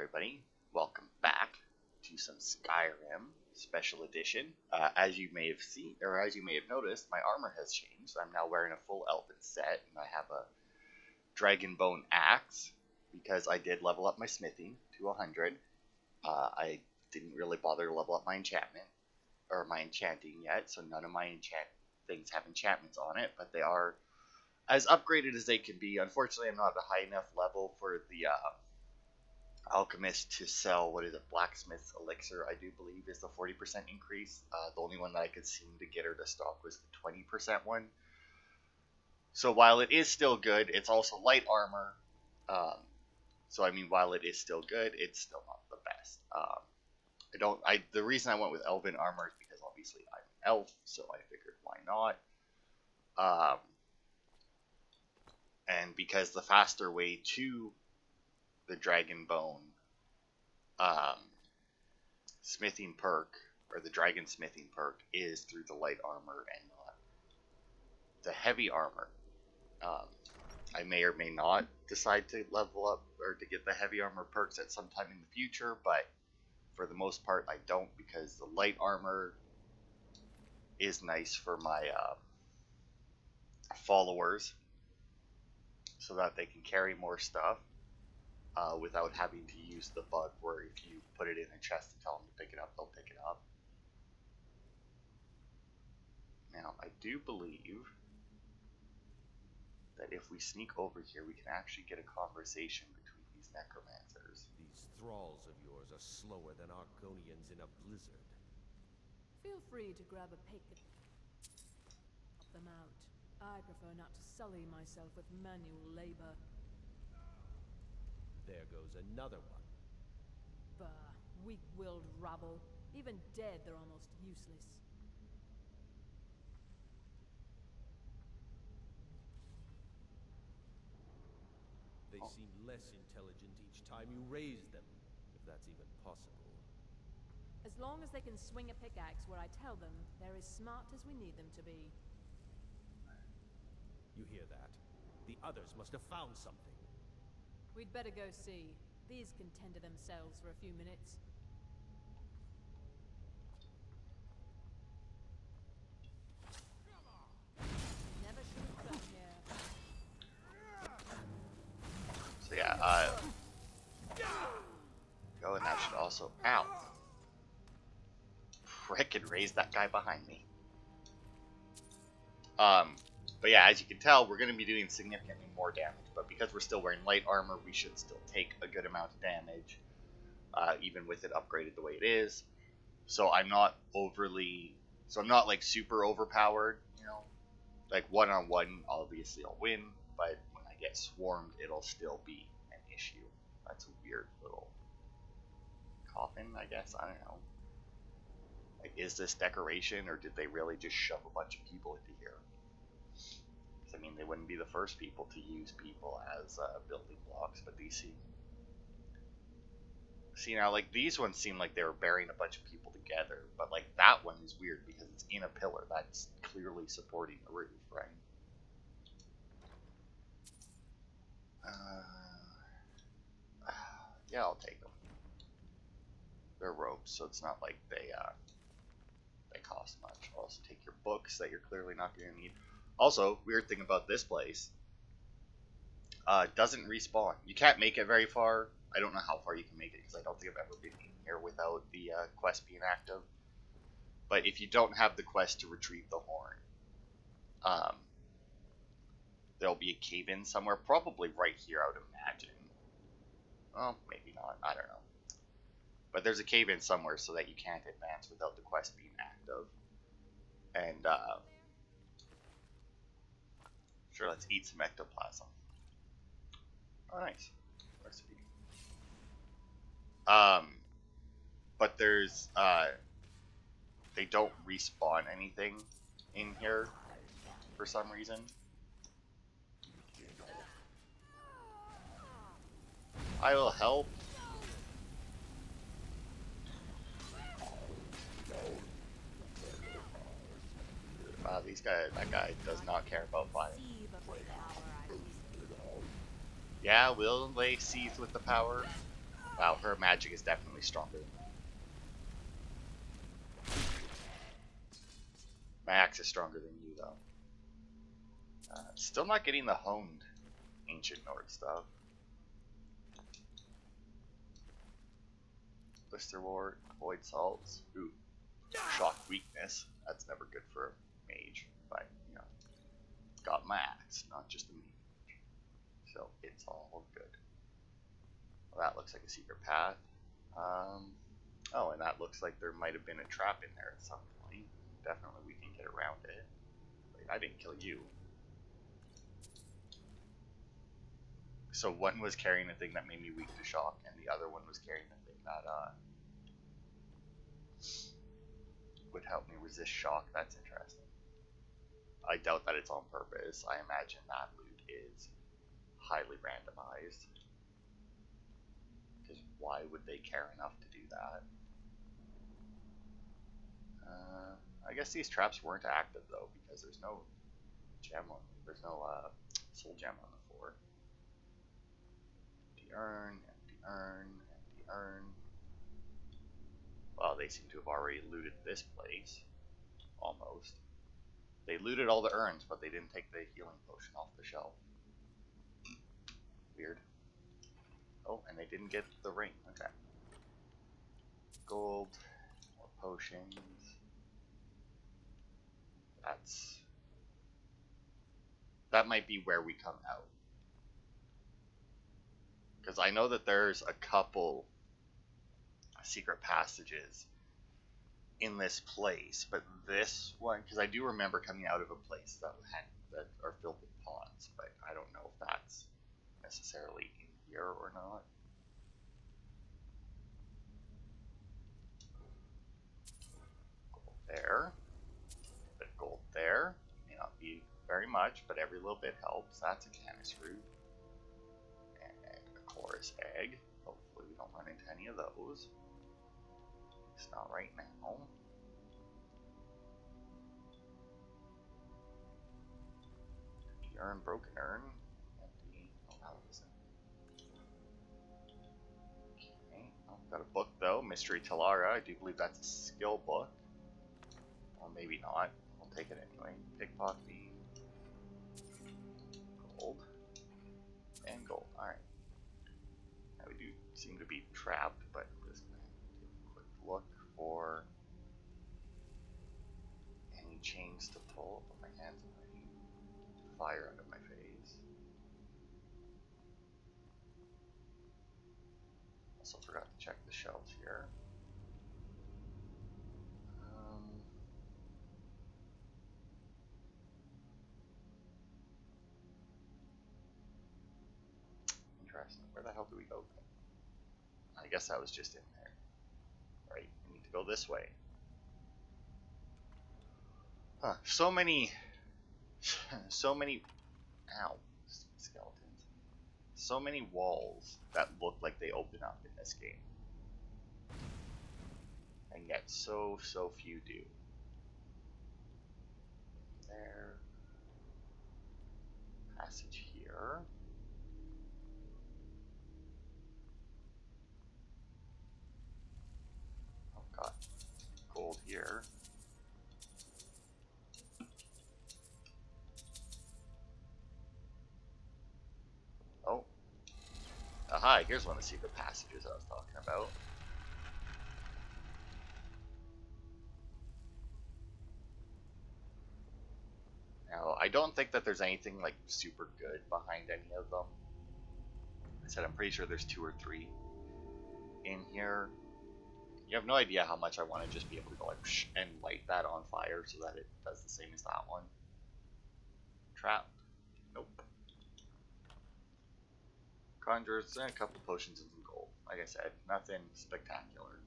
everybody. Welcome back to some Skyrim Special Edition. As you may have seen, or as you may have noticed, my armor has changed. I'm now wearing a full elven set, and I have a Dragonborn axe because I did level up my smithing to 100. I didn't really bother to level up my enchantment or my enchanting yet, so none of my things have enchantments on it, but they are as upgraded as they can be. Unfortunately, I'm not at a high enough level for the alchemist to sell, blacksmith's elixir, I do believe, is the 40% increase. The only one that I could seem to get her to stock was the 20% one. So while it is still good, it's also light armor. While it is still good, it's still not the best. The reason I went with elven armor is because obviously I'm an elf, so I figured why not. And because the faster way to the Dragonborn smithing perk, or the dragon smithing perk, is through the light armor and not the heavy armor. I may or may not decide to level up or to get the heavy armor perks at some time in the future, but for the most part I don't, because the light armor is nice for my followers so that they can carry more stuff without having to use the bug where if you put it in a chest and tell them to pick it up, they'll pick it up. Now, I do believe that if we sneak over here, we can actually get a conversation between these necromancers. These thralls of yours are slower than Argonians in a blizzard. Feel free to grab a pick and help them out. I prefer not to sully myself with manual labor. There goes another one. Bah, weak-willed rabble. Even dead, they're almost useless. They seem less intelligent each time you raise them, if that's even possible. As long as they can swing a pickaxe where I tell them, they're as smart as we need them to be. You hear that? The others must have found something. We'd better go see. These can tend to themselves for a few minutes. Never should have come here. So yeah, go, and that should also, ow, frickin' raise that guy behind me. But yeah, as you can tell, we're going to be doing significantly more damage, but because we're still wearing light armor, we should still take a good amount of damage, even with it upgraded the way it is. So I'm not like super overpowered, you know, like one-on-one, obviously I'll win, but when I get swarmed, it'll still be an issue. That's a weird little coffin, I guess, I don't know. Like, is this decoration, or did they really just shove a bunch of people into here? I mean, they wouldn't be the first people to use people as building blocks, but these see now, like, these ones seem like they were burying a bunch of people together, but like that one is weird because it's in a pillar that's clearly supporting the roof, right? Yeah, I'll take them. They're ropes, so it's not like they cost much. I'll also take your books that you're clearly not going to need. Also, weird thing about this place, doesn't respawn. You can't make it very far. I don't know how far you can make it because I don't think I've ever been in here without the quest being active. But if you don't have the quest to retrieve the horn, there'll be a cave-in somewhere, probably right here, I would imagine. Well, maybe not. I don't know. But there's a cave-in somewhere so that you can't advance without the quest being active. And, sure, let's eat some ectoplasm. Oh, nice. Recipe. But there's, they don't respawn anything in here for some reason. I will help. Wow, that guy does not care about fire. Yeah, will they seethe with the power? Wow, her magic is definitely stronger than mine. My axe is stronger than you, though. Still not getting the honed ancient Nord stuff. Blister Ward, Void Salts. Ooh, shock weakness. That's never good for a mage, but you know, got my axe, not just a mage. So it's all good. Well, that looks like a secret path. Oh, and that looks like there might have been a trap in there at some point. Definitely we can get around it. Wait, I didn't kill you. So one was carrying the thing that made me weak to shock, and the other one was carrying the thing that would help me resist shock. That's interesting. I doubt that it's on purpose. I imagine that loot is highly randomized. Because why would they care enough to do that? I guess these traps weren't active though, because there's no gem on, there's no soul gem on the floor. Empty urn, empty urn, empty urn. Well, they seem to have already looted this place. Almost. They looted all the urns, but they didn't take the healing potion off the shelf. Weird. Oh, and they didn't get the ring. Okay. Gold. More potions. That might be where we come out. Because I know that there's a couple secret passages in this place, but this one, because I do remember coming out of a place that are filled with ponds, but I don't know if that's necessarily in here or not. Gold there, bit of gold there. May not be very much, but every little bit helps. That's a canis root and a chorus egg. Hopefully we don't run into any of those. It's not right now. Empty urn, broken urn. Empty. Oh, that wasn't. Okay. Oh, got a book though. Mystery Talara. I do believe that's a skill book. Well, maybe not. We'll take it anyway. Pickpocketing. Gold. And gold. Alright. Now we do seem to be trapped, but I'm just going to take a quick look for any chains to pull. Put my hands on my fire under my face. Also forgot to check the shelves here. Interesting. Where the hell do we go? I guess that was just in there. Right, we need to go this way. Huh, so many, ow, skeletons. So many walls that look like they open up in this game. And yet so few do. There. Passage here. Oh god. Gold here. Oh. Aha, here's one of the secret passages I was talking about. Now, I don't think that there's anything like super good behind any of them. I said I'm pretty sure there's 2 or 3 in here. You have no idea how much I want to just be able to go like psh, and light that on fire so that it does the same as that one. Trap. Nope. Conjures and a couple potions and some gold. Like I said, nothing spectacular.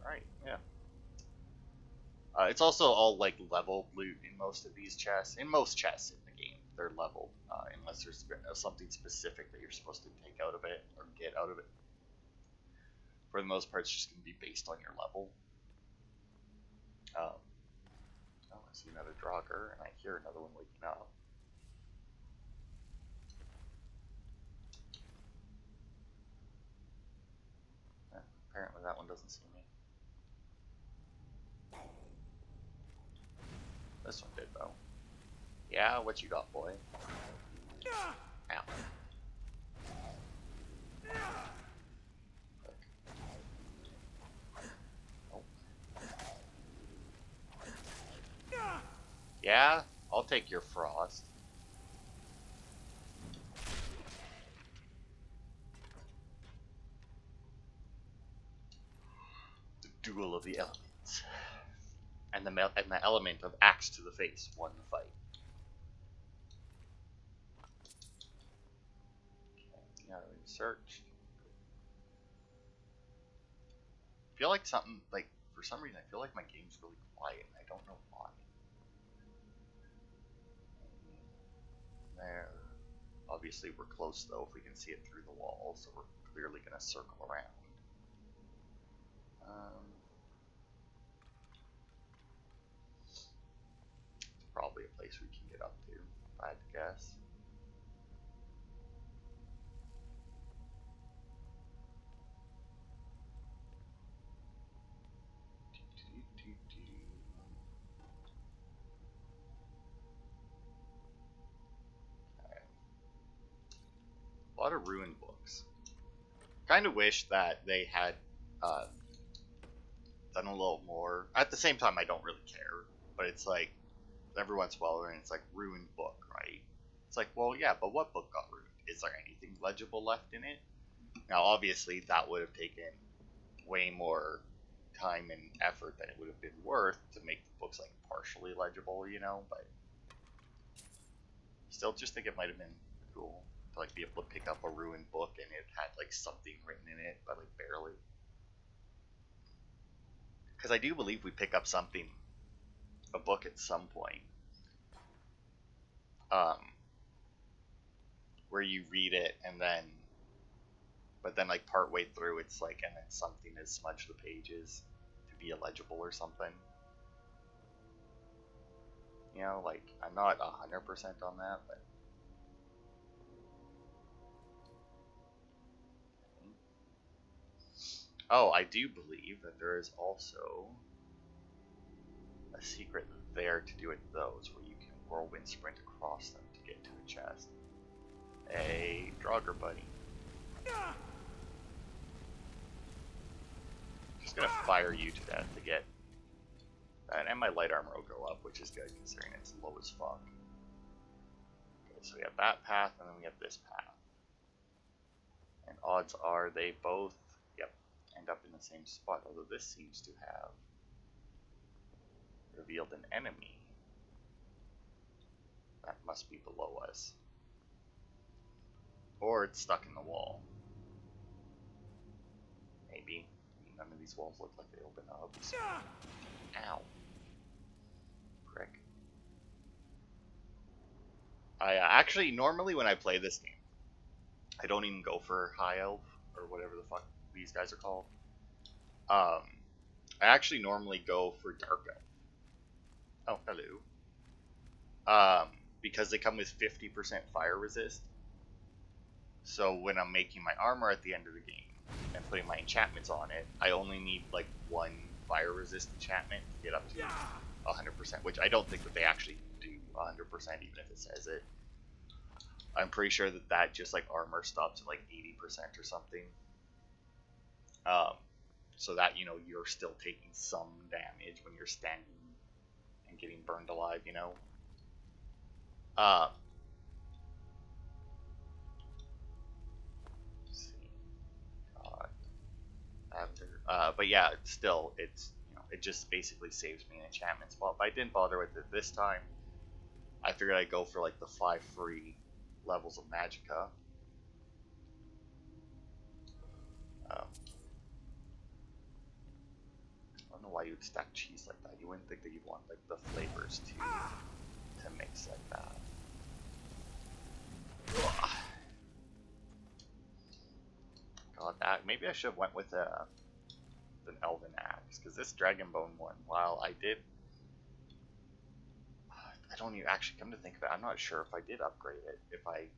Alright, yeah. It's also all like leveled loot in most of these chests. In most chests in the game, they're leveled, unless there's something specific that you're supposed to take out of it or get out of it. For the most part, it's just going to be based on your level. Oh, I see another Draugr, and I hear another one waking up. apparently that one doesn't see me. This one did, though. Yeah, what you got, boy? Ow. Oh. Yeah, I'll take your frost. The duel of the elements. And the element of axe to the face won the fight. Okay, now we've searched. I feel like something, like, for some reason, I feel like my game's really quiet, and I don't know why. There. Obviously, we're close, though, if we can see it through the wall, so we're clearly going to circle around. It's probably a place we can get up to, if I had to guess. Okay. A lot of ruin books. Kind of wish that they had done a little more. At the same time, I don't really care, but it's like every once in a while, and it's like ruined book, right? It's like, well, yeah, but what book got ruined? Is there anything legible left in it? Now, obviously, that would have taken way more time and effort than it would have been worth to make the books like partially legible, you know. But still, just think it might have been cool to like be able to pick up a ruined book and it had like something written in it, but like barely. Because I do believe we pick up something, a book at some point, where you read it and then, but then like partway through it's like, and then something has smudged the pages to be illegible or something. You know, like, I'm not 100% on that, but. Oh, I do believe that there is also a secret there to do with those, where you can whirlwind sprint across them to get to a chest. Hey, Draugr buddy. Just gonna fire you to death to get that, and my light armor will go up, which is good considering it's low as fuck. Okay, so we have that path, and then we have this path. And odds are they both, yep, end up in the same spot, although this seems to have revealed an enemy. That must be below us. Or it's stuck in the wall. Maybe. None of these walls look like they open up. So. Ow. Prick. I actually, normally when I play this game, I don't even go for High Elf, or whatever the fuck these guys are called. I actually normally go for Dark Elf. Oh, hello. Because they come with 50% fire resist. So when I'm making my armor at the end of the game and putting my enchantments on it, I only need like one fire resist enchantment to get up to 100%, which I don't think that they actually do 100%, even if it says it. I'm pretty sure that that just like armor stops at like 80% or something. So that, you know, you're still taking some damage when you're standing and getting burned alive, you know. Let's see. But yeah, still, it's, you know, it just basically saves me an enchantment spot. But I didn't bother with it this time. I figured I'd go for like the 5 free levels of Magicka. I don't know why you would stack cheese like that. You wouldn't think that you'd want like the flavors to mix like that. Ugh. God, that maybe I should have went with an Elven Axe, because this Dragonborn one, while I don't even actually, come to think of it, I'm not sure if I did upgrade it. If I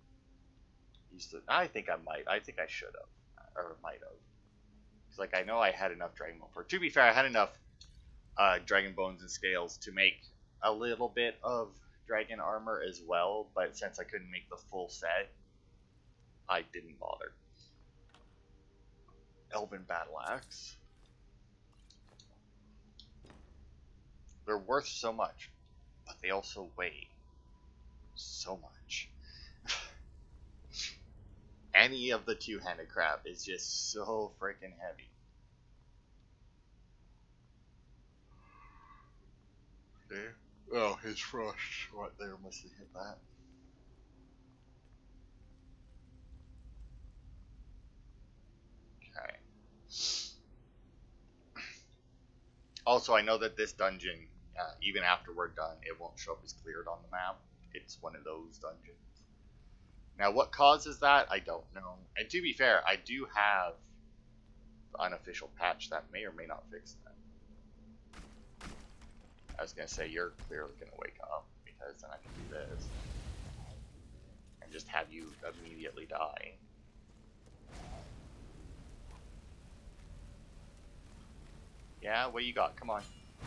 used it, I think I might. I think I should have, or might have. Because, like, I know I had enough Dragon Bone for. To be fair, I had enough Dragon Bones and Scales to make a little bit of Dragon Armor as well. But since I couldn't make the full set, I didn't bother. Elven Battle Axe. They're worth so much, but they also weigh so much. Any of the two-handed crap is just so freaking heavy. There. Oh, his frost right there must have hit that. Okay. Also, I know that this dungeon, even after we're done, it won't show up as cleared on the map. It's one of those dungeons. Now, what causes that, I don't know. And to be fair, I do have the unofficial patch that may or may not fix that. I was going to say, you're clearly going to wake up, because then I can do this. And just have you immediately die. Yeah, what you got? Come on.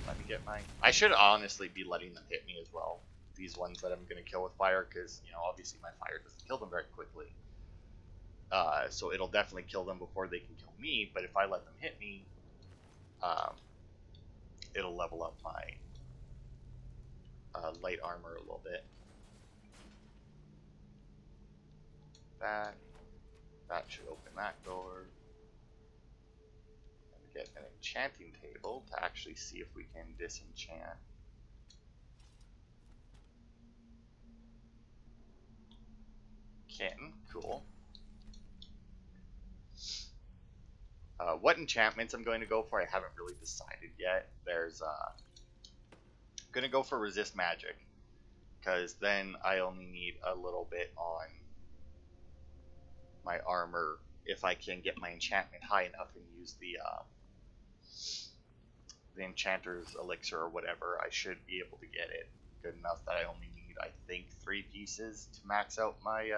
Let me get mine. I should honestly be letting them hit me as well. These ones that I'm going to kill with fire, because, you know, obviously my fire doesn't kill them very quickly. So it'll definitely kill them before they can kill me, but if I let them hit me, it'll level up my light armor a little bit. That should open that door. And get an enchanting table to actually see if we can disenchant. Kitten, cool. What enchantments I'm going to go for, I haven't really decided yet. There's gonna go for resist magic, because then I only need a little bit on my armor if I can get my enchantment high enough and use the enchanter's elixir or whatever. I should be able to get it good enough that I only need, I think, 3 pieces to max out my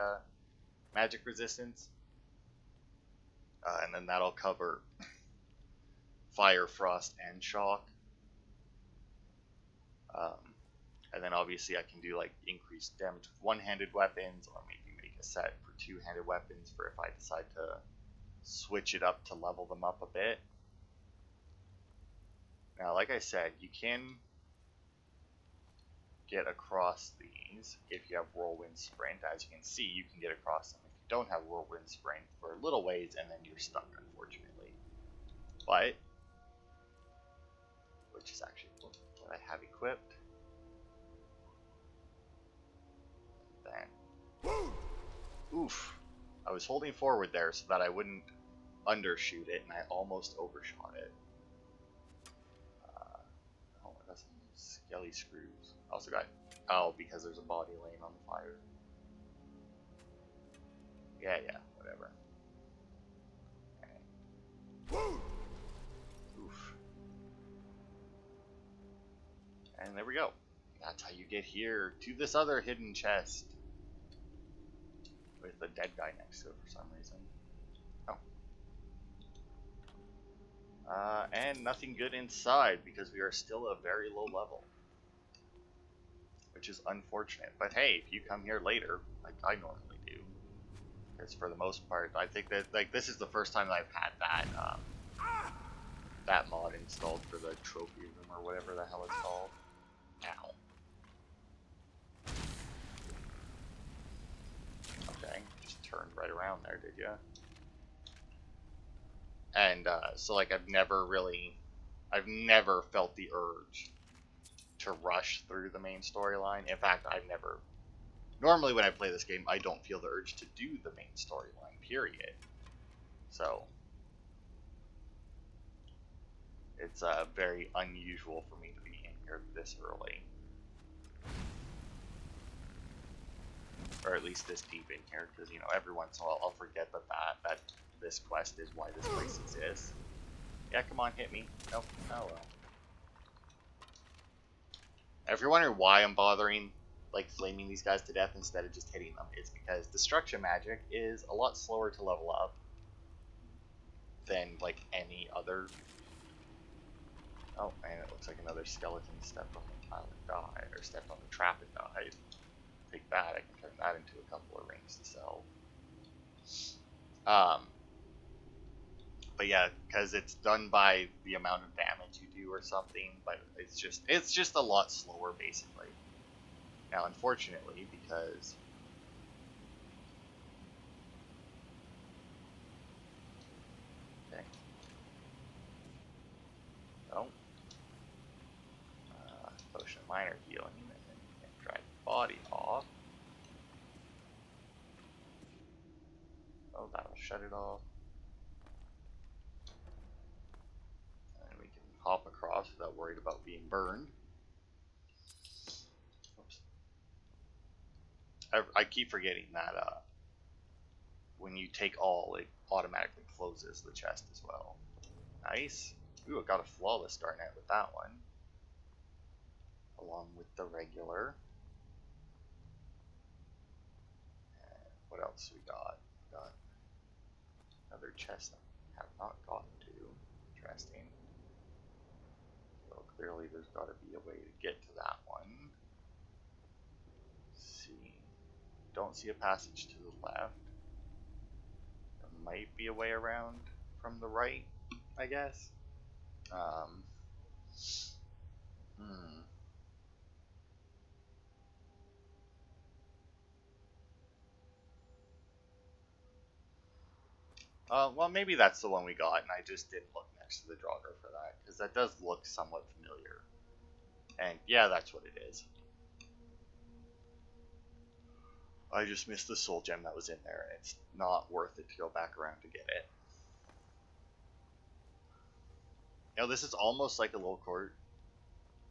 magic resistance. And then that'll cover fire, frost, and shock. And then obviously I can do like increased damage with one-handed weapons, or maybe make a set for two-handed weapons for if I decide to switch it up to level them up a bit. Now, like I said, you can get across these if you have whirlwind sprint. As you can see, you can get across them if you don't have whirlwind sprint for a little ways, and then you're stuck, unfortunately. But, which is actually what I have equipped. Then, oof, I was holding forward there so that I wouldn't undershoot it, and I almost overshot it. Oh, I got some skelly screws. Also got, oh, because there's a body laying on the fire. Yeah, whatever. Okay. Oof. And there we go. That's how you get here to this other hidden chest with the dead guy next to it for some reason. Oh. And nothing good inside because we are still a very low level, which is unfortunate. But hey, if you come here later, like I normally do, because for the most part, I think that like this is the first time that I've had that that mod installed for the trophy room or whatever the hell it's called. Ow. Okay, just turned right around there, did ya? And so like I've never felt the urge to rush through the main storyline. In fact, normally when I play this game, I don't feel the urge to do the main storyline, period. So it's very unusual for me to be in here this early. Or at least this deep in here, because, you know, every once in a while I'll forget that this quest is why this place exists. Yeah, come on, hit me. Nope. Oh well. If you're wondering why I'm bothering, like, flaming these guys to death instead of just hitting them, it's because destruction magic is a lot slower to level up than like any other. Oh, and it looks like another skeleton stepped on the pile and died, or stepped on the trap and died. Take that, I can turn that into a couple of rings to sell. But yeah, because it's done by the amount of damage you do or something, but it's just a lot slower basically. Now, unfortunately, because okay, oh, potion of minor healing, and drive the body off. Oh, that'll shut it off. And we can hop across without worried about being burned. Oops. I keep forgetting that when you take all, it automatically closes the chest as well. Nice. Ooh, I got a flawless start out with that one. Along with the regular. And what else we got? We got another chest that we have not gotten to. Interesting. So clearly there's got to be a way to get to that one. Let's see. Don't see a passage to the left. There might be a way around from the right, I guess. Well, maybe that's the one we got, and I just didn't look next to the Draugr for that, because that does look somewhat familiar. And yeah, that's what it is. I just missed the soul gem that was in there, and it's not worth it to go back around to get it. You know, this is almost like a little court.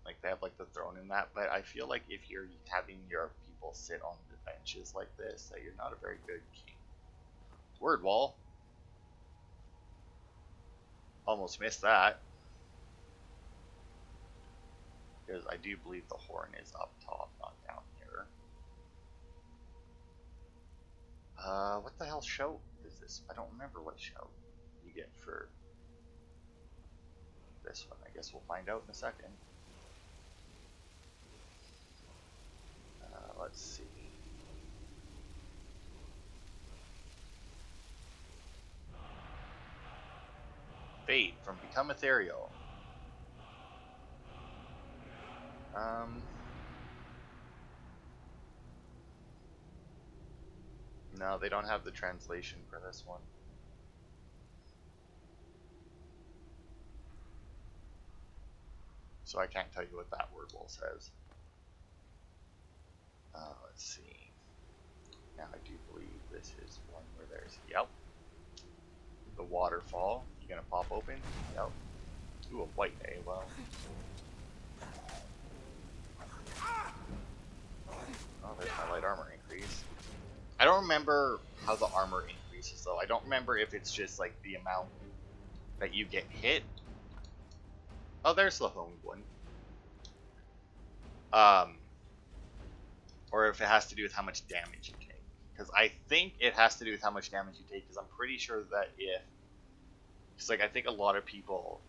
Like, they have, like, the throne in that, but I feel like if you're having your people sit on the benches like this, that you're not a very good king. Word wall. Almost missed that. Because I do believe the horn is up top, not down here. What the hell show is this? I don't remember what show you get for this one. I guess we'll find out in a second. Let's see. Fade from Become Ethereal. No, they don't have the translation for this one. So I can't tell you what that word wall says. Let's see. Now I do believe this is one where there's, yep, the waterfall. You gonna pop open? Yep. Ooh, a white A, well. Oh, there's my light armor increase. I don't remember how the armor increases though. I don't remember if it's just like the amount that you get hit. Oh, there's the honed one. Or if it has to do with how much damage you take. Because I think it has to do with how much damage you take, because I'm pretty sure that if... Because, like, I think a lot of people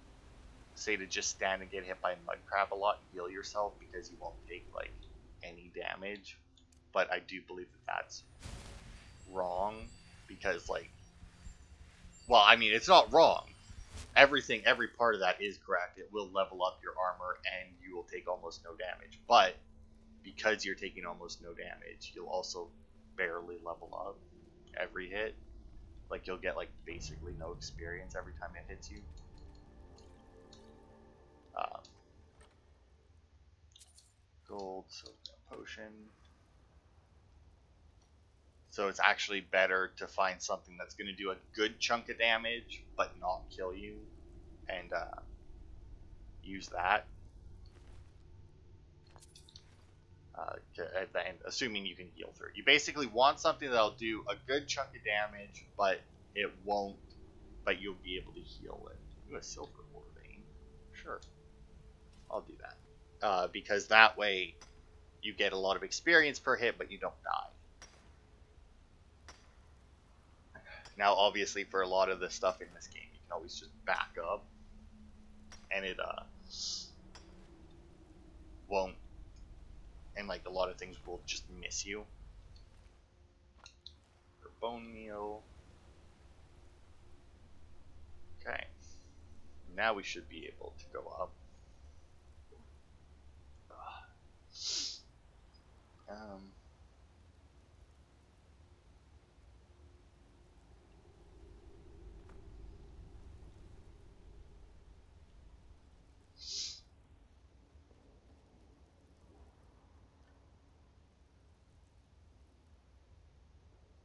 say to just stand and get hit by mud crab a lot and heal yourself because you won't take, like, any damage. But I do believe that that's wrong, because, like... Well, I mean, it's not wrong. Every part of that is correct. It will level up your armor, and you will take almost no damage. But... because you're taking almost no damage, you'll also barely level up every hit. Like, you'll get, like, basically no experience every time it hits you. Gold, so potion. So it's actually better to find something that's going to do a good chunk of damage, but not kill you, and use that. At the end, assuming you can heal through it. You basically want something that'll do a good chunk of damage, but it won't, but you'll be able to heal it. Ooh, a silver ore vein. Sure. I'll do that. Because that way you get a lot of experience per hit, but you don't die. Now, obviously, for a lot of the stuff in this game, you can always just back up, and it won't, and like a lot of things will just miss you. For bone meal. Okay. Now we should be able to go up.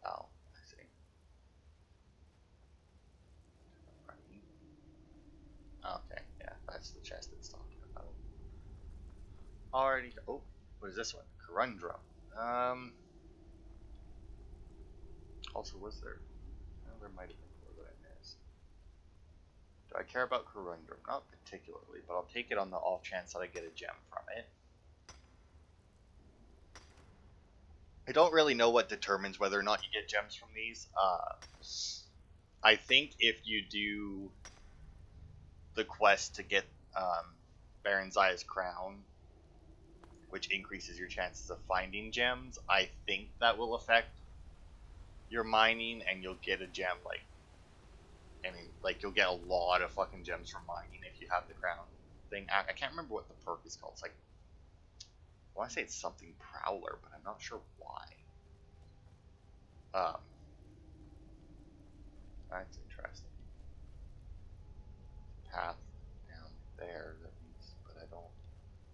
Oh, I see. Okay, yeah, that's the chest it's talking about. Already. Oh, what is this one? Corundrum. Also, was there? Oh, there might have been more that I missed. Do I care about Corundrum? Not particularly, but I'll take it on the off chance that I get a gem from it. I don't really know what determines whether or not you get gems from these. I think if you do the quest to get Baron Zaya's crown, which increases your chances of finding gems, I think that will affect your mining, and you'll get a gem, like, I mean, like, you'll get a lot of fucking gems from mining if you have the crown thing. I can't remember what the perk is called. It's like, I want to say it's something Prowler, but I'm not sure why. That's interesting. Path down there, that means, but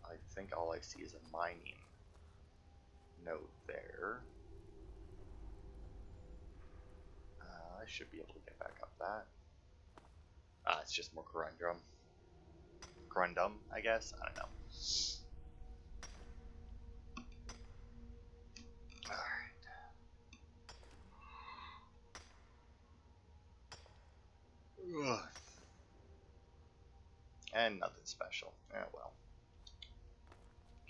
I think all I see is a mining node there. I should be able to get back up that. It's just more Corundum. Corundum, I guess? I don't know. Alright. And nothing special. Yeah, well.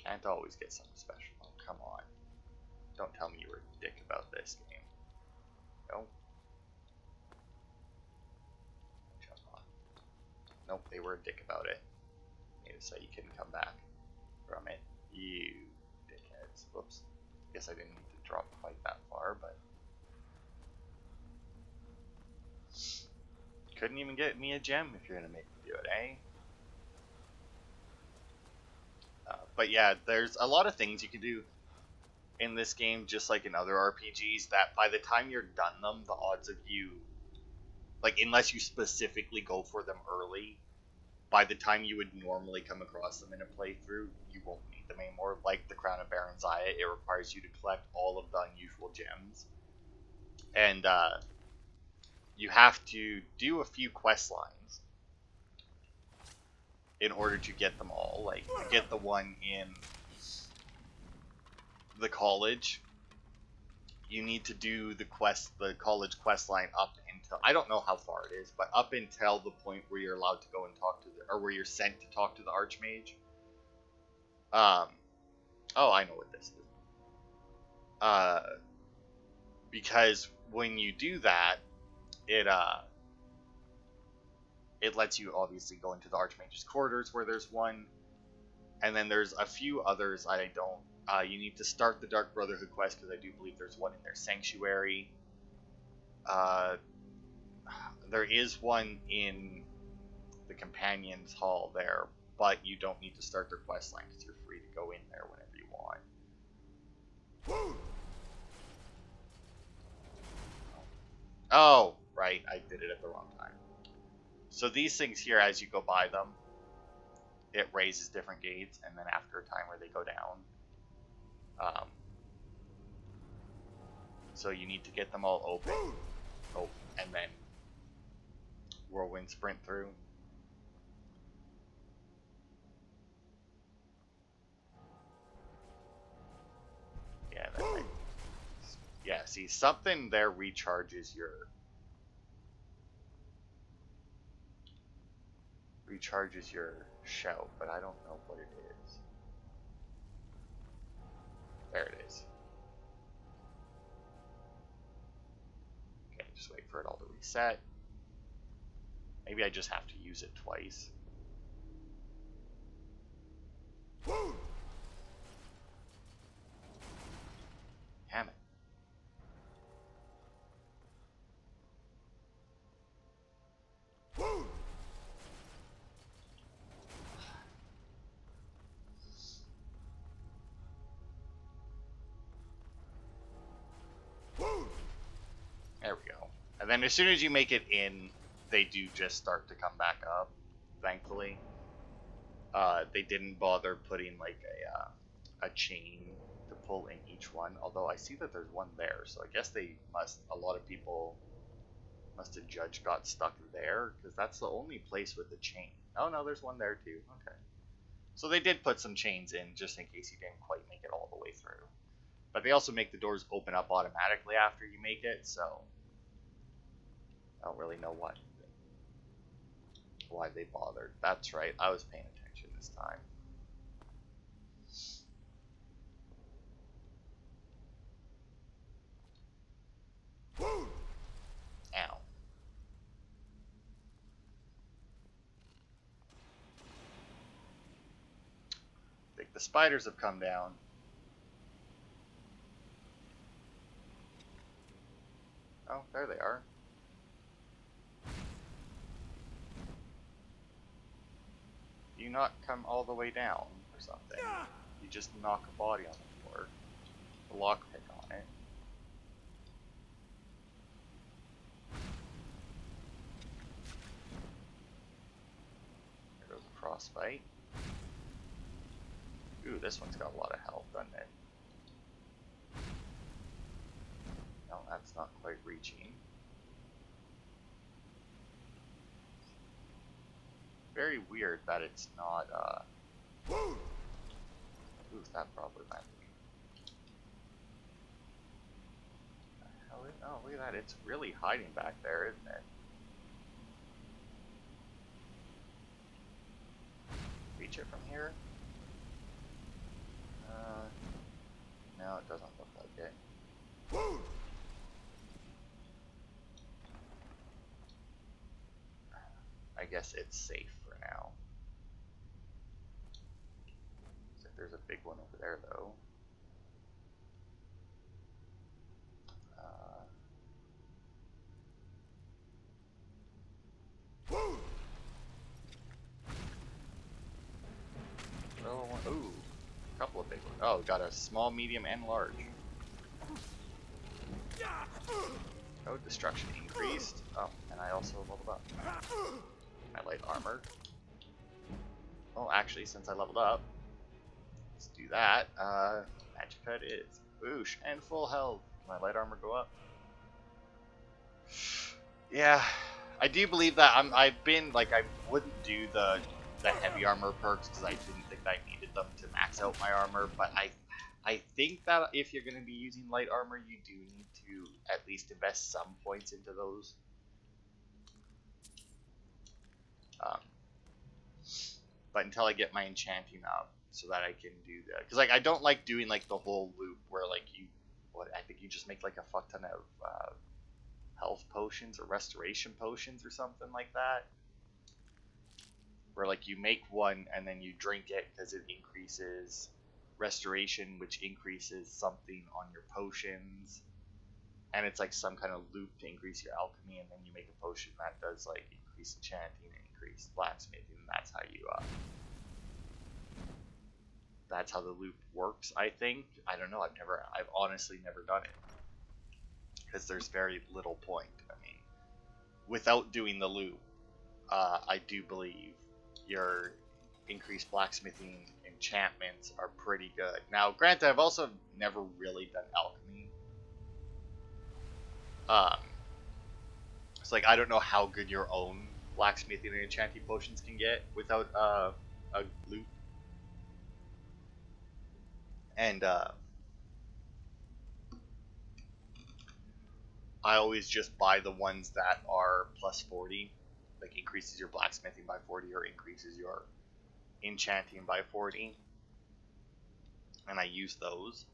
Can't always get something special. Oh, come on. Don't tell me you were a dick about this game. No. Come on. Nope, they were a dick about it. Made it so you couldn't come back from it. You dickheads. Whoops. Guess I didn't need to drop quite that far, but... Couldn't even get me a gem if you're gonna make me do it, eh? But yeah, there's a lot of things you can do in this game, just like in other RPGs, that by the time you're done them, the odds of you, like, unless you specifically go for them early, by the time you would normally come across them in a playthrough, you won't need them anymore. Like the Crown of Baron Zaya, it requires you to collect all of the unusual gems. And you have to do a few quest lines in order to get them all. Like, you get the one in the college. You need to do the college quest line up until, I don't know how far it is, but up until the point where you're allowed to go and talk to or where you're sent to talk to the Archmage. Oh, I know what this is. Because when you do that, it lets you obviously go into the Archmage's quarters, where there's one, and then there's a few others I don't. You need to start the Dark Brotherhood quest, because I do believe there's one in their sanctuary. There is one in the Companions Hall there, but you don't need to start their quest line, because you're free to go in there whenever you want. Oh, right, I did it at the wrong time. So these things here, as you go by them, it raises different gates, and then after a time where they go down. So you need to get them all open. Oh, and then whirlwind sprint through. Yeah, that might, yeah, see, something there recharges your shout, but I don't know what it is. There it is. Okay, Just wait for it all to reset. Maybe I just have to use it twice. Damn it. There we go. And then as soon as you make it in, they do just start to come back up, thankfully. They didn't bother putting like a chain to pull in each one, although I see that there's one there, so I guess they must, a lot of people must have judged got stuck there, because that's the only place with the chain. Oh no, there's one there too, okay. So they did put some chains in, just in case you didn't quite make it all the way through. But they also make the doors open up automatically after you make it, so I don't really know why they bothered. That's right, I was paying attention this time. Ow. I think the spiders have come down. Oh, there they are. You not come all the way down or something. You just knock a body on the floor. A lockpick on it. There goes a frostbite. Ooh, this one's got a lot of health, doesn't it? No, that's not quite reaching. Very weird that it's not, who's that probably meant? Oh, look at that, it's really hiding back there, isn't it? Reach it from here? No, it doesn't look like it. I guess it's safe for now. Looks like there's a big one over there, though. Ooh, a couple of big ones. Oh, got a small, medium, and large. Oh, destruction increased. Oh, and I also leveled up. My light armor. Well, actually, since I leveled up, let's do that. Magic Cut is boosh and full health. My light armor go up. Yeah, I do believe that I've been like I wouldn't do the heavy armor perks because I didn't think I needed them to max out my armor, but I think that if you're going to be using light armor, you do need to at least invest some points into those. But until I get my enchanting up, so that I can do that, because like I don't like doing like the whole loop where like I think you just make like a fuck ton of health potions or restoration potions or something like that. Where like you make one and then you drink it because it increases restoration, which increases something on your potions, and it's like some kind of loop to increase your alchemy, and then you make a potion that does like increase enchanting and increase blacksmithing, and that's how you that's how the loop works, I think. I don't know, I've honestly never done it because there's very little point. I mean, without doing the loop, I do believe your increased blacksmithing enchantments are pretty good. Now, granted, I've also never really done alchemy. It's like I don't know how good your own blacksmithing and enchanting potions can get without a loop. And I always just buy the ones that are plus 40, like increases your blacksmithing by 40 or increases your enchanting by 40, and I use those.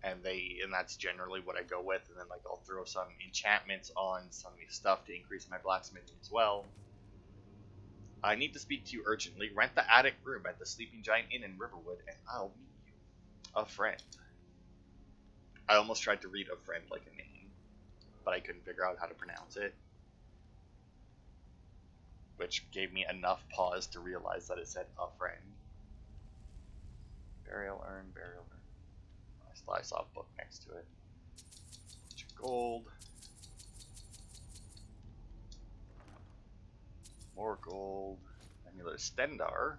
and that's generally what I go with, and then like I'll throw some enchantments on some stuff to increase my blacksmithing as well. I need to speak to you urgently. Rent the attic room at the Sleeping Giant Inn in Riverwood, and I'll meet you. A friend. I almost tried to read a friend like a name, but I couldn't figure out how to pronounce it. Which gave me enough pause to realize that it said a friend. Burial urn, burial urn. I saw a book next to it. Gold. More gold. Amulet Stendar.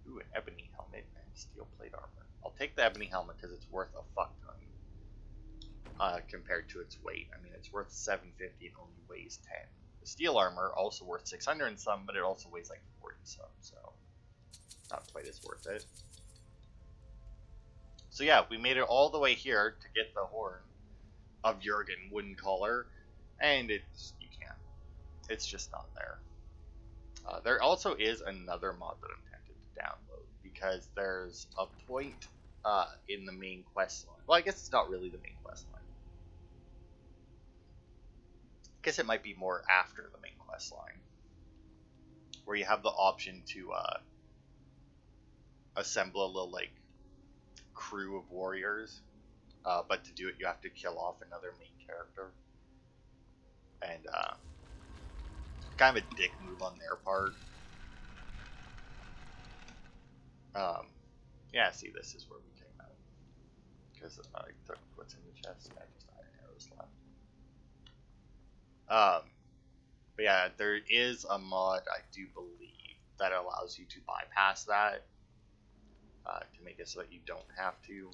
Ooh, an ebony helmet and steel plate armor. I'll take the ebony helmet because it's worth a fuck ton. Compared to its weight. I mean, it's worth 750 and only weighs 10. The steel armor, also worth 600 and some, but it also weighs like 40 some, so not quite as worth it. So yeah, we made it all the way here to get the horn of Jurgen wooden collar, and you can't. It's just not there. There also is another mod that I'm tempted to download, because there's a point in the main quest line. Well, I guess it's not really the main quest line. I guess it might be more after the main quest line, where you have the option to assemble a little like crew of warriors, but to do it you have to kill off another main character, and kind of a dick move on their part. Yeah, see, this is where we came out, because I took what's in the chest. I just iron arrows left. But yeah, there is a mod, I do believe, that allows you to bypass that, to make it so that you don't have to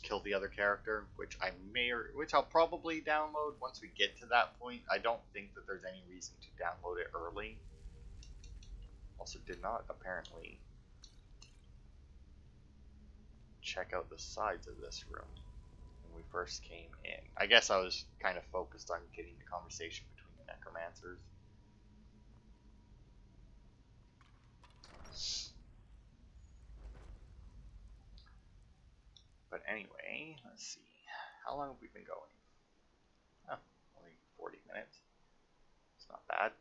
kill the other character, which I'll probably download once we get to that point. I don't think that there's any reason to download it early. Also did not apparently check out the sides of this room when we first came in. I guess I was kind of focused on getting the conversation between the necromancers. But anyway, let's see. How long have we been going? Oh, only 40 minutes. It's not bad.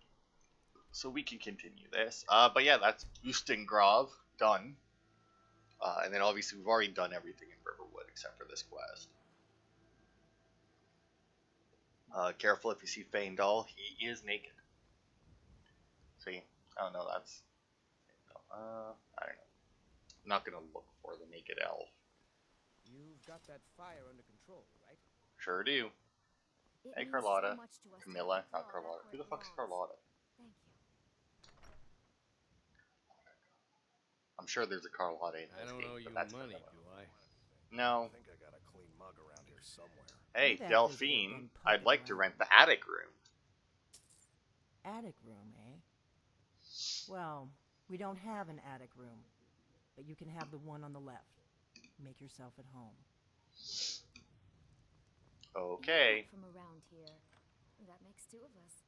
So we can continue this. But yeah, that's Ustengrav done. And then obviously we've already done everything in Riverwood except for this quest. Careful if you see Faendal, he is naked. See? Oh no, that's... I don't know. I'm not gonna look for the naked elf. You've got that fire under control, right? Sure do. Hey Carlotta. Camilla, not Carlotta. Who the fuck's Carlotta? Thank you. I'm sure there's a Carlotta in this I don't game, owe you but that's money, vanilla. do I? No. I think I got a clean mug around here somewhere. Hey, That Delphine, visitor been I'd like to poking rent the attic room. Attic room, eh? Well, we don't have an attic room, but you can have the one on the left. Make yourself at home. Okay. From around here. That makes two of us.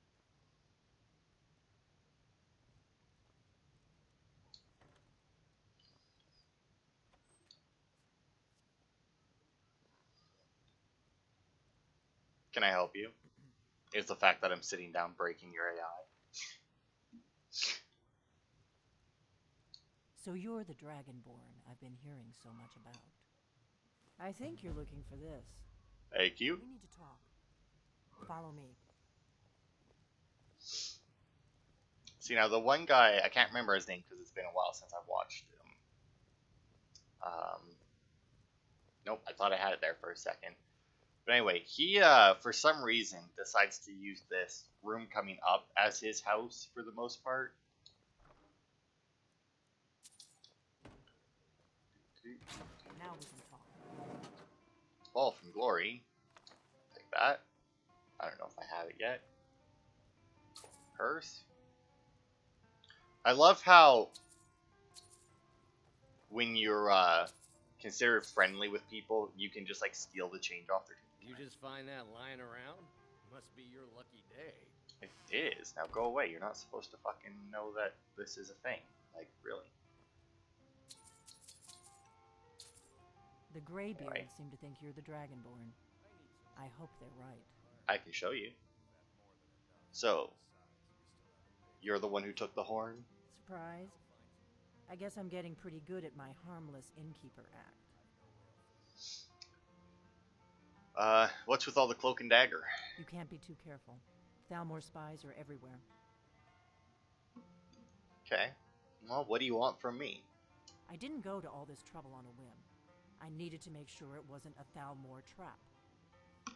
Can I help you? Is the fact that I'm sitting down breaking your AI? So you're the Dragonborn I've been hearing so much about. I think you're looking for this. Thank you. We need to talk. Follow me. See, now the one guy, I can't remember his name because it's been a while since I've watched him. Nope, I thought I had it there for a second. But anyway, he, for some reason, decides to use this room coming up as his house for the most part. Now we can talk. Fall from Glory. Take that. I don't know if I have it yet. Purse. I love how when you're considered friendly with people, you can just like steal the change off their You just find that lying around? Must be your lucky day. It is. Now go away. You're not supposed to fucking know that this is a thing. Like, really. The greybeards Right. seem to think you're the Dragonborn. I hope they're right. I can show you. So, you're the one who took the horn? Surprised? I guess I'm getting pretty good at my harmless innkeeper act. What's with all the cloak and dagger? You can't be too careful. Thalmor spies are everywhere. Okay. Well, what do you want from me? I didn't go to all this trouble on a whim. I needed to make sure it wasn't a Thalmor trap.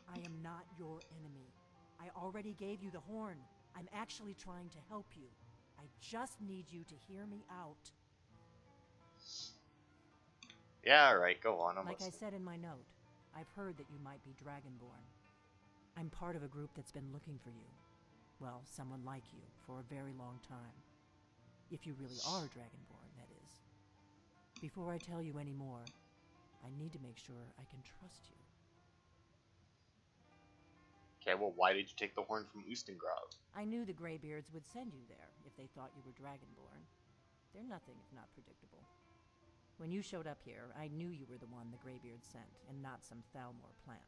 I am not your enemy. I already gave you the horn. I'm actually trying to help you. I just need you to hear me out. Yeah, alright, go on. I'm Like I listening. said in my note, I've heard that you might be Dragonborn. I'm part of a group that's been looking for you. Well, someone like you, for a very long time. If you really are Dragonborn, that is. Before I tell you any more, I need to make sure I can trust you. Okay, well, why did you take the horn from Ustengrove? I knew the greybeards would send you there if they thought you were Dragonborn. They're nothing if not predictable. When you showed up here, I knew you were the one the greybeards sent, and not some Thalmor plant.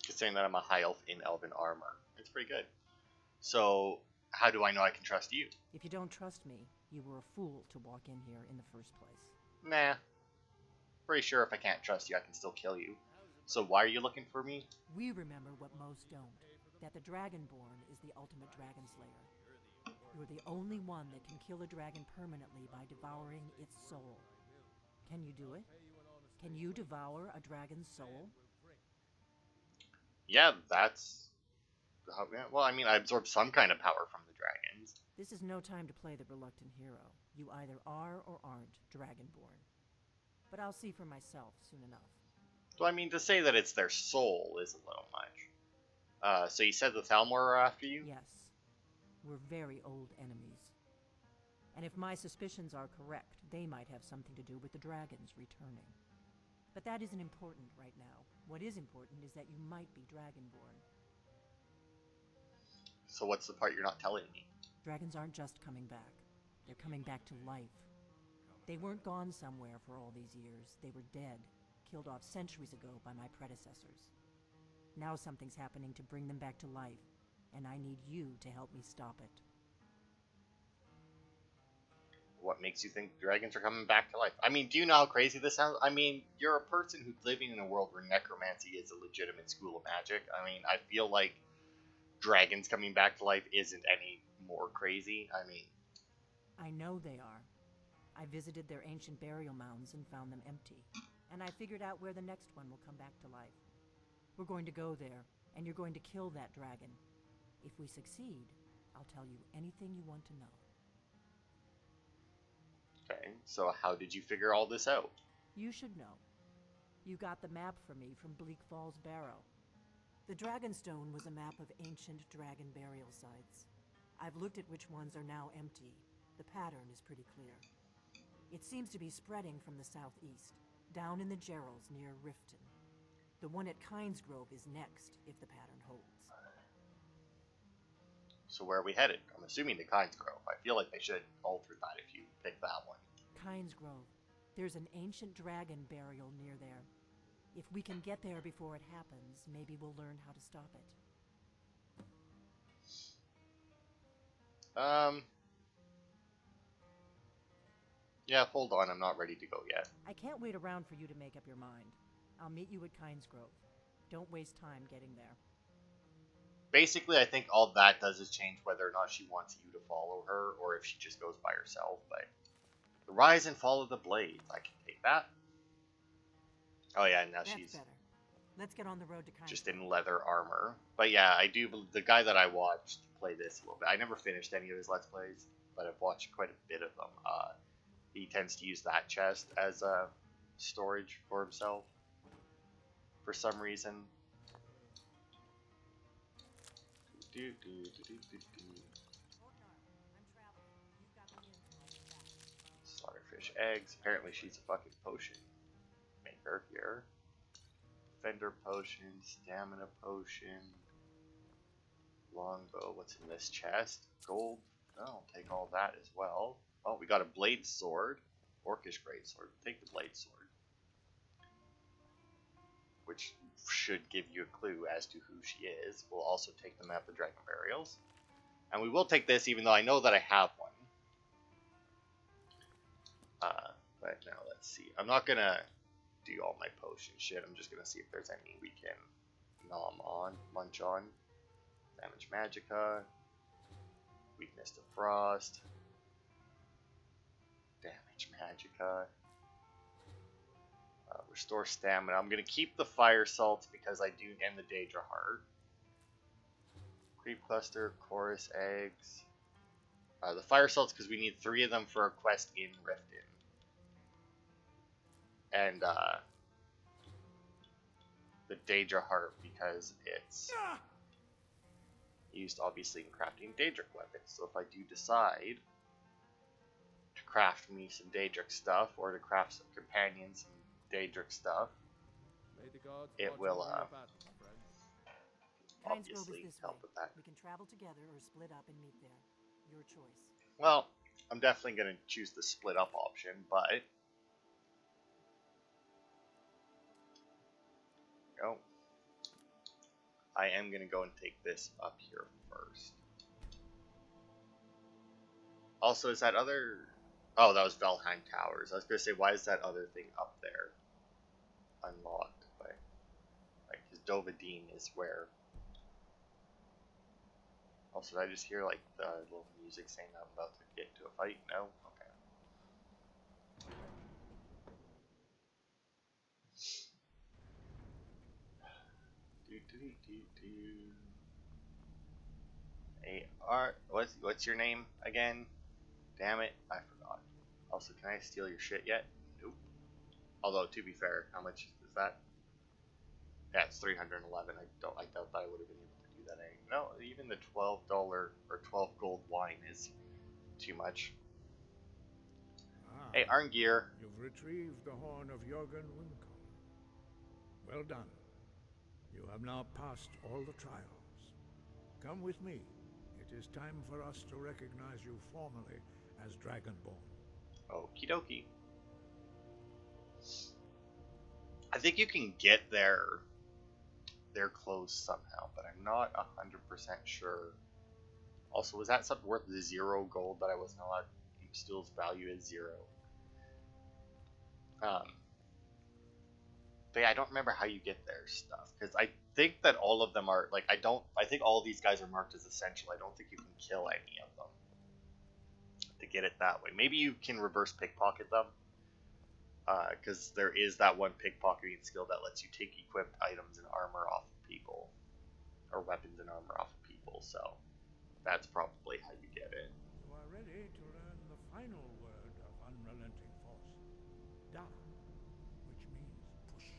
Just saying that I'm a high elf in elven armor. It's pretty good. So, how do I know I can trust you? If you don't trust me, you were a fool to walk in here in the first place. Nah. Pretty sure if I can't trust you, I can still kill you. So why are you looking for me? We remember what most don't, that the Dragonborn is the ultimate dragon slayer. You're the only one that can kill a dragon permanently by devouring its soul. Can you do it? Can you devour a dragon's soul? Yeah, that's... Well, I mean, I absorb some kind of power from the dragons. This is no time to play the reluctant hero. You either are or aren't Dragonborn. But I'll see for myself soon enough. So, I mean, to say that it's their soul is a little much. So you said the Thalmor are after you? Yes. We're very old enemies. And if my suspicions are correct, they might have something to do with the dragons returning. But that isn't important right now. What is important is that you might be Dragonborn. So what's the part you're not telling me? Dragons aren't just coming back. They're coming back to life. They weren't gone somewhere for all these years. They were dead, killed off centuries ago by my predecessors. Now something's happening to bring them back to life, and I need you to help me stop it. What makes you think dragons are coming back to life? I mean, do you know how crazy this sounds? I mean, you're a person who's living in a world where necromancy is a legitimate school of magic. I mean, I feel like dragons coming back to life isn't any more crazy. I mean... I know they are. I visited their ancient burial mounds and found them empty. And I figured out where the next one will come back to life. We're going to go there, and you're going to kill that dragon. If we succeed, I'll tell you anything you want to know. Okay, so how did you figure all this out? You should know. You got the map for me from Bleak Falls Barrow. The Dragonstone was a map of ancient dragon burial sites. I've looked at which ones are now empty. The pattern is pretty clear. It seems to be spreading from the southeast, down in the Gerals near Riften. The one at Kynesgrove is next, if the pattern holds. So where are we headed? I'm assuming to Kynesgrove. I feel like they should alter that if you pick that one. Kynesgrove. There's an ancient dragon burial near there. If we can get there before it happens, maybe we'll learn how to stop it. Yeah, hold on, I'm not ready to go yet. I can't wait around for you to make up your mind. I'll meet you at Kynesgrove. Don't waste time getting there. Basically, I think all that does is change whether or not she wants you to follow her, or if she just goes by herself, but... The rise and fall of the blades, I can take that. Oh yeah, now That's she's better. Let's get on the road to Kynesgrove. just in leather armor. But yeah, I do, the guy that I watched play this a little bit, I never finished any of his Let's Plays, but I've watched quite a bit of them. He tends to use that chest as storage for himself, for some reason. Slaughterfish eggs. Apparently she's a fucking potion maker here. Defender potion, stamina potion, longbow. What's in this chest? Gold. Oh, I'll take all that as well. Oh, we got a blade sword. Orcish great sword. Take the blade sword. should give you a clue as to who she is. We'll also take the map of Dragon Burials. And we will take this, even though I know that I have one. But now let's see. I'm not going to do all my potion shit. I'm just going to see if there's any we can nom on, munch on. Damage Magicka. Weakness to Frost. Damage Magicka. Restore Stamina. I'm going to keep the Fire Salts because I do, and the Daedra Heart. Creep Cluster, Chorus Eggs. The Fire Salts because we need 3 of them for a quest in Riften. And the Daedra Heart because it's used obviously in crafting Daedric weapons. So if I do decide to craft me some Daedric stuff or to craft some companions some Daedric stuff, it will obviously help with that. We can travel together or split up and meet there. Your choice. Well, I'm definitely going to choose the split up option, but no. I am going to go and take this up here first. Also, is that other... Oh, that was Valheim Towers. I was going to say, why is that other thing up there unlocked? But, like, because Dovahkiin is where... Also, did I just hear, like, the little music saying I'm about to get into a fight? No? Okay. Hey, what's your name again? Damn it, I forgot. Also, can I steal your shit yet? Nope. Although, to be fair, how much is that? Yeah, it's 311. I doubt that I would have been able to do that. No, even the $12 or 12 gold wine is too much. Hey, Arngir. You've retrieved the horn of Jurgen Wincom. Well done. You have now passed all the trials. Come with me. It is time for us to recognize you formally as Dragonborn. Okie dokie. I think you can get their clothes somehow, but I'm not 100% sure. Also, was that something worth 0 gold that I wasn't allowed? Steel's value is 0. But yeah, I don't remember how you get their stuff, because I think that all of them are, like, I think all of these guys are marked as essential. I don't think you can kill any of them to get it that way. Maybe you can reverse pickpocket them, because there is that one pickpocketing skill that lets you take equipped items and armor off of people, or weapons and armor off of people, so that's probably how you get it. You are ready to learn the final word of unrelenting force. Da, which means push.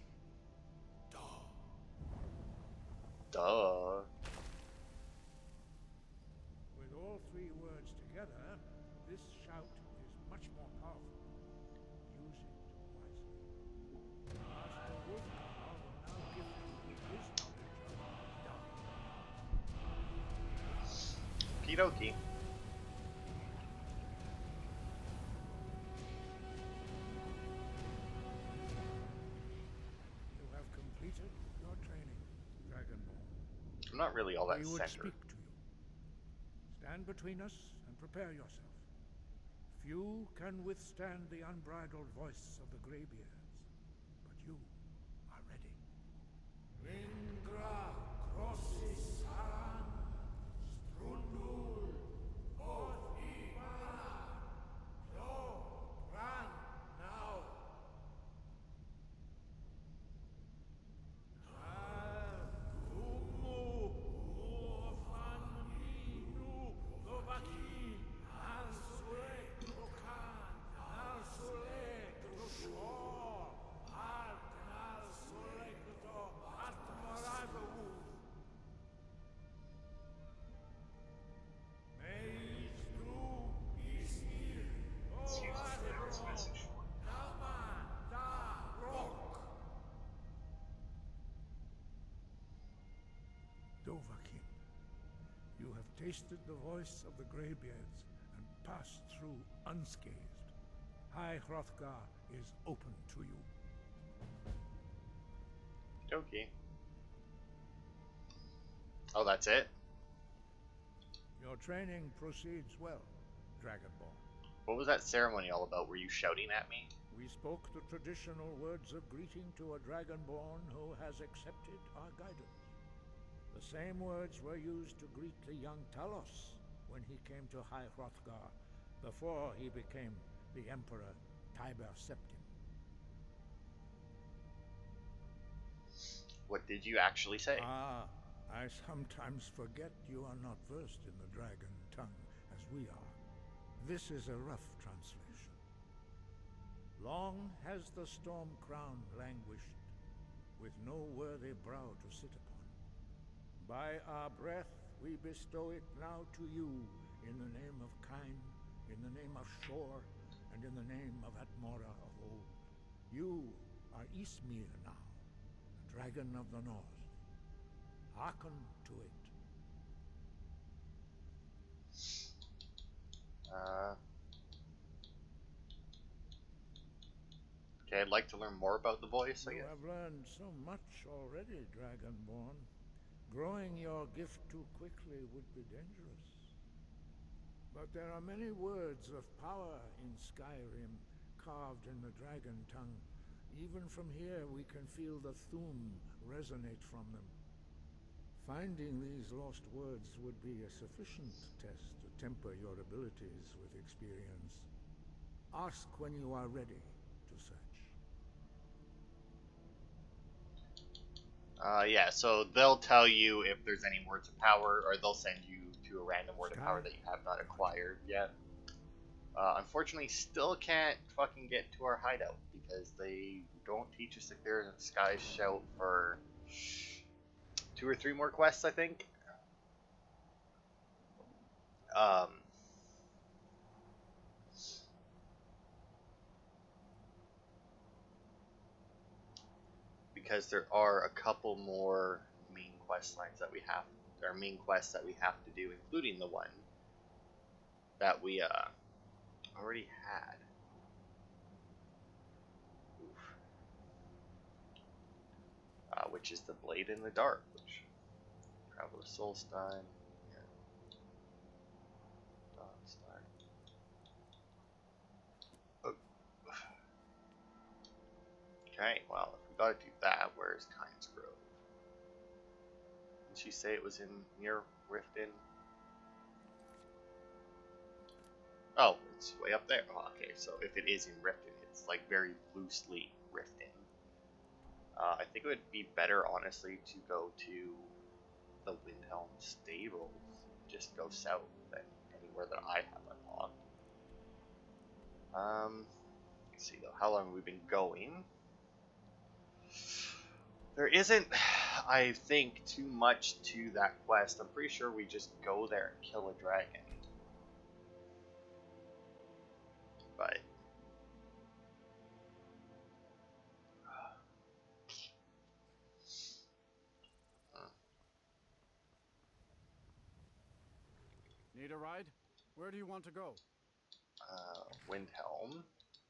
Da. Duh. With all 3 words together, this shout is much more powerful. Use it wisely. Master Wolfgar will now give you his knowledge of Da. Okie dokie. You have completed your training, Dragonborn. I'm not really all that We would centered. speak to you. Stand between us and prepare yourself. Few can withstand the unbridled voice of the greybeards, but you are ready. Ringra crossis saran, strundul, oth ivana, lo, ran, now. Dovahkiin, you have tasted the voice of the greybeards and passed through unscathed. High Hrothgar is open to you. Okay. Oh, that's it? Your training proceeds well, Dragonborn. What was that ceremony all about? Were you shouting at me? We spoke the traditional words of greeting to a Dragonborn who has accepted our guidance. The same words were used to greet the young Talos when he came to High Hrothgar before he became the Emperor Tiber Septim. What did you actually say? I sometimes forget you are not versed in the dragon tongue as we are. This is a rough translation. Long has the storm crown languished, with no worthy brow to sit upon. By our breath we bestow it now to you, in the name of Kine, in the name of Shore, and in the name of Atmora of old. You are Ismir now, the dragon of the north. Hearken to it. Okay, I'd like to learn more about the voice, I You guess. have learned so much already, Dragonborn. Growing your gift too quickly would be dangerous. But there are many words of power in Skyrim, carved in the dragon tongue. Even from here we can feel the Thum resonate from them. Finding these lost words would be a sufficient test to temper your abilities with experience. Ask when you are ready to search. Yeah, so they'll tell you if there's any words of power, or they'll send you to a random word of power that you have not acquired yet. Unfortunately, still can't fucking get to our hideout, because they don't teach us if there's a Sky Shout for 2 or 3 more quests, I think. Because there are a couple more main quest lines that we have, or main quests that we have to do, including the one that we already had. Which is the Blade in the Dark, which Traveler Soulstein. Dawnstar. Okay, well, if we gotta do that, where's Kynes Grove? Didn't she say it was in near Riften? Oh, it's way up there. Oh, okay, so if it is in Riften, it's like very loosely Riften. I think it would be better, honestly, to go to the Windhelm Stables. Just go south than anywhere that I have unlocked. Let's see though, how long have we been going? There isn't, I think, too much to that quest. I'm pretty sure we just go there and kill a dragon. But Need a ride? Where do you want to go? Windhelm.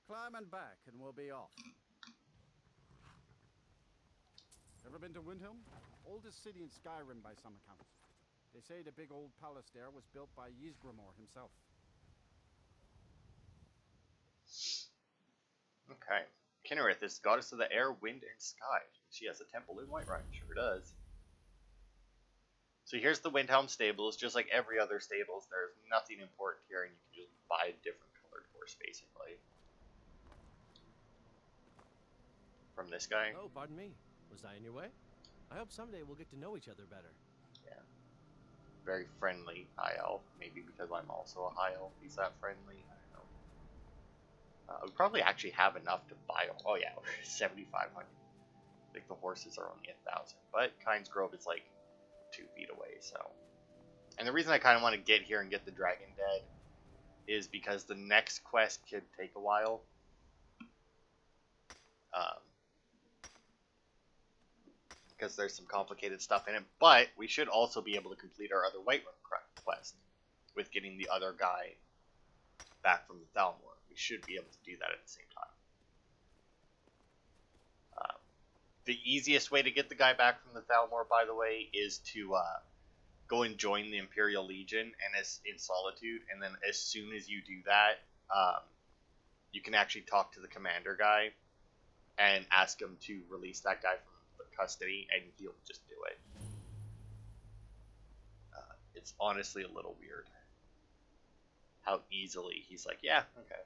Climb and back and we'll be off. Ever been to Windhelm? Oldest city in Skyrim by some accounts. They say the big old palace there was built by Ysgramor himself. Okay. Kinnereth is goddess of the air, wind, and sky. She has a temple in Whiterun. Sure does. So here's the Windhelm Stables. Just like every other stables, there's nothing important here, and you can just buy a different colored horse, basically. From this guy. Oh, pardon me. Was I in your way? I hope someday we'll get to know each other better. Yeah. Very friendly high elf. Maybe because I'm also a high elf, he's that friendly. I don't know. We probably actually have enough to buy. Oh yeah, 7,500. I think the horses are only 1,000. But Kynes Grove is like 2 feet away, so. And the reason I kind of want to get here and get the dragon dead is because the next quest could take a while. Because there's some complicated stuff in it, but we should also be able to complete our other Whiterun quest with getting the other guy back from the Thalmor. We should be able to do that at the same time. The easiest way to get the guy back from the Thalmor, by the way, is to go and join the Imperial Legion and as in Solitude, and then as soon as you do that, you can actually talk to the commander guy and ask him to release that guy from the custody, and he'll just do it. It's honestly a little weird how easily he's like, yeah, okay.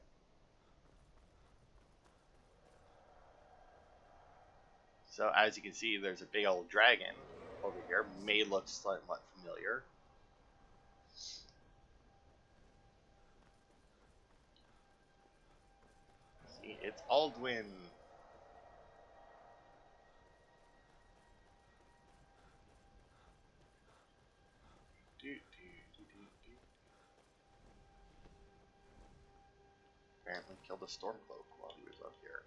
So as you can see, there's a big old dragon over here. May look somewhat familiar. See, it's Aldwin. Apparently killed a Stormcloak while he was up here.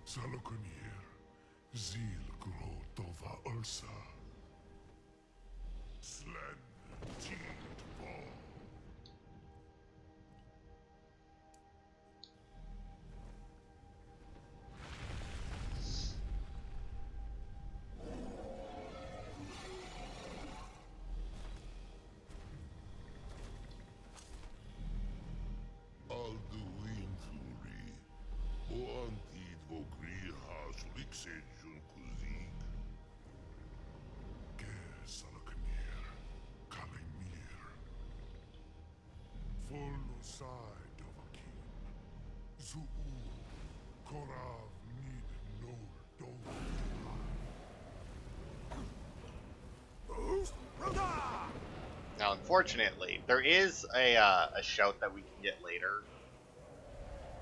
Salokunir, Zil Grotova Ursa. Slen Tid Fall. Alduin Fluri, Oantid Vogri Has Lixejun Kuzik. Ger Salokunir, Kalimir. Full side of a king. Zuu, Korav Nid Nol Dol. Now, unfortunately, there is a shout that we can get later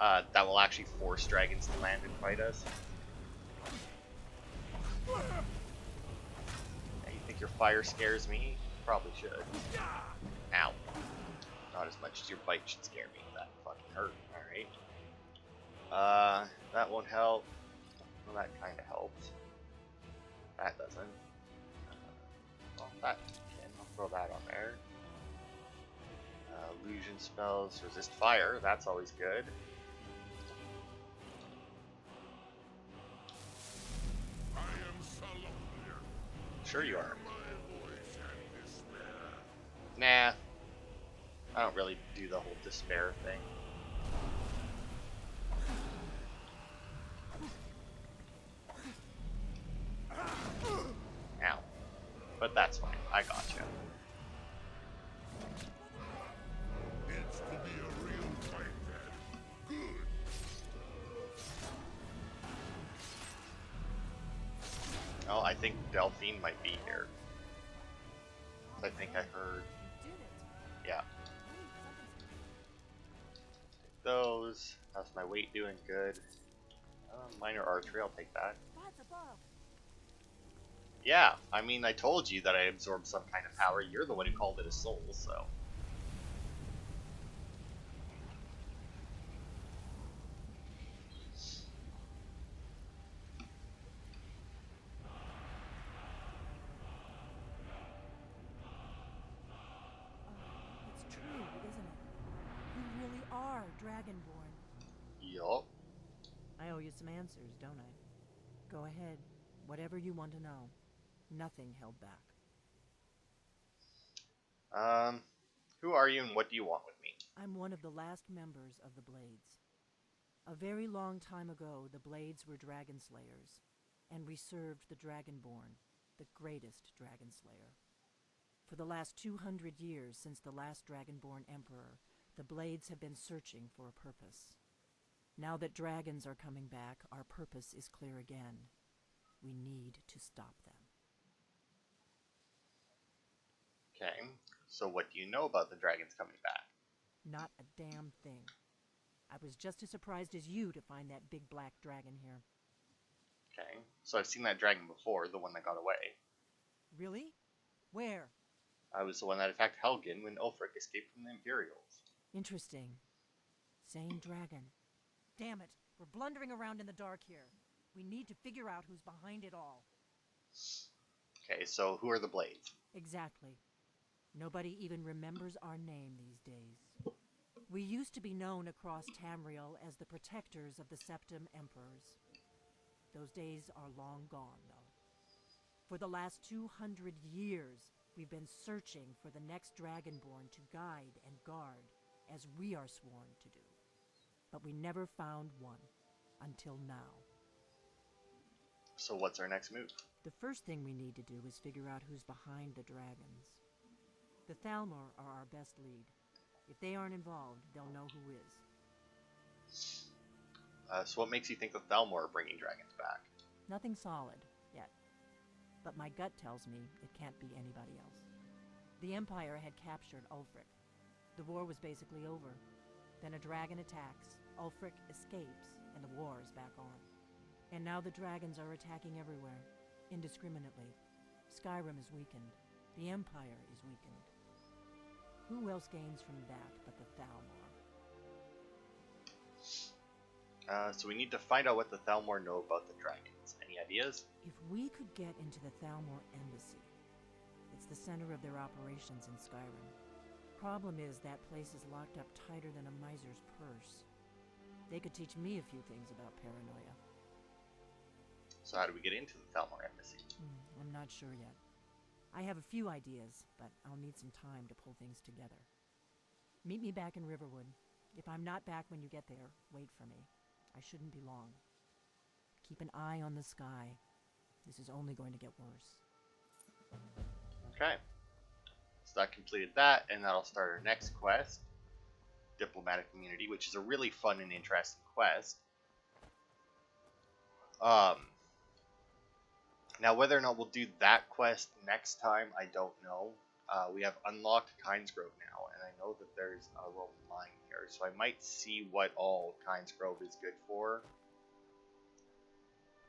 that will actually force dragons to land and fight us. Yeah, you think your fire scares me? Probably should. Ow. Not as much as your bite should scare me. That fucking hurt. Alright. That won't help. Well, that kind of helped. That doesn't. Well, that can. I'll throw that on there. Illusion spells resist fire. That's always good. I am Salomir. Sure you are. My voice and despair. Nah. I don't really do the whole despair thing. Ow. But that's fine. I gotcha. It's to be a real fight then. Good. Oh, I think Delphine might be here. I think I heard. Yeah. Take those. How's my weight doing? Good. Minor archery, I'll take that. Yeah, I mean, I told you that I absorbed some kind of power. You're the one who called it a soul, so. It's true, isn't it? You really are Dragonborn. Yup. I owe you some answers, don't I? Go ahead. Whatever you want to know. Nothing held back. Who are you and what do you want with me? I'm one of the last members of the Blades. A very long time ago, the Blades were dragon slayers, and we served the Dragonborn, the greatest dragon slayer. For the last 200 years since the last Dragonborn emperor, the Blades have been searching for a purpose. Now that dragons are coming back, our purpose is clear again. We need to stop them. Okay, so what do you know about the dragons coming back? Not a damn thing. I was just as surprised as you to find that big black dragon here. Okay, so I've seen that dragon before, the one that got away. Really? Where? I was the one that attacked Helgen when Ulfric escaped from the Imperials. Interesting. Same dragon. Damn it, we're blundering around in the dark here. We need to figure out who's behind it all. Okay, so who are the Blades? Exactly. Nobody even remembers our name these days. We used to be known across Tamriel as the protectors of the Septim Emperors. Those days are long gone, though. For the last 200 years, we've been searching for the next Dragonborn to guide and guard, as we are sworn to do. But we never found one, until now. So what's our next move? The first thing we need to do is figure out who's behind the dragons. The Thalmor are our best lead. If they aren't involved, they'll know who is. So what makes you think the Thalmor are bringing dragons back? Nothing solid, yet. But my gut tells me it can't be anybody else. The Empire had captured Ulfric. The war was basically over. Then a dragon attacks, Ulfric escapes, and the war is back on. And now the dragons are attacking everywhere, indiscriminately. Skyrim is weakened. The Empire is weakened. Who else gains from that but the Thalmor? So we need to find out what the Thalmor know about the dragons. Any ideas? If we could get into the Thalmor embassy, it's the center of their operations in Skyrim. Problem is, that place is locked up tighter than a miser's purse. They could teach me a few things about paranoia. So how do we get into the Thalmor embassy? I'm not sure yet. I have a few ideas, but I'll need some time to pull things together. Meet me back in Riverwood. If I'm not back when you get there, wait for me. I shouldn't be long. Keep an eye on the sky. This is only going to get worse. Okay. So that completed that, and that'll start our next quest, Diplomatic Immunity, which is a really fun and interesting quest. Now, whether or not we'll do that quest next time, I don't know. We have unlocked Kynesgrove now, and I know that there's a Roman mine here, so I might see what all Kynesgrove is good for,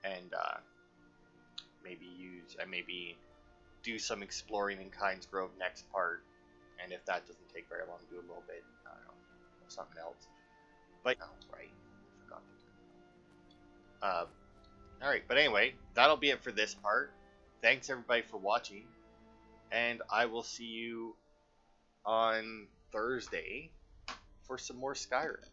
and maybe do some exploring in Kynesgrove next part, and if that doesn't take very long, do a little bit, I don't know, something else. But, oh, right, I forgot to do that. Alright, but anyway, that'll be it for this part. Thanks everybody for watching, and I will see you on Thursday for some more Skyrim.